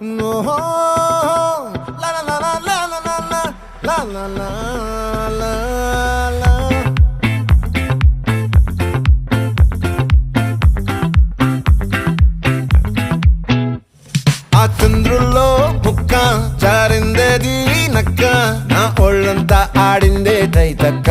No, la la la la la la la la la la la la. ఆ చంద్రుల్లో ముక్క చారిందేది నక్క నా ఒళ్ళంతా ఆడిందే తైతక్క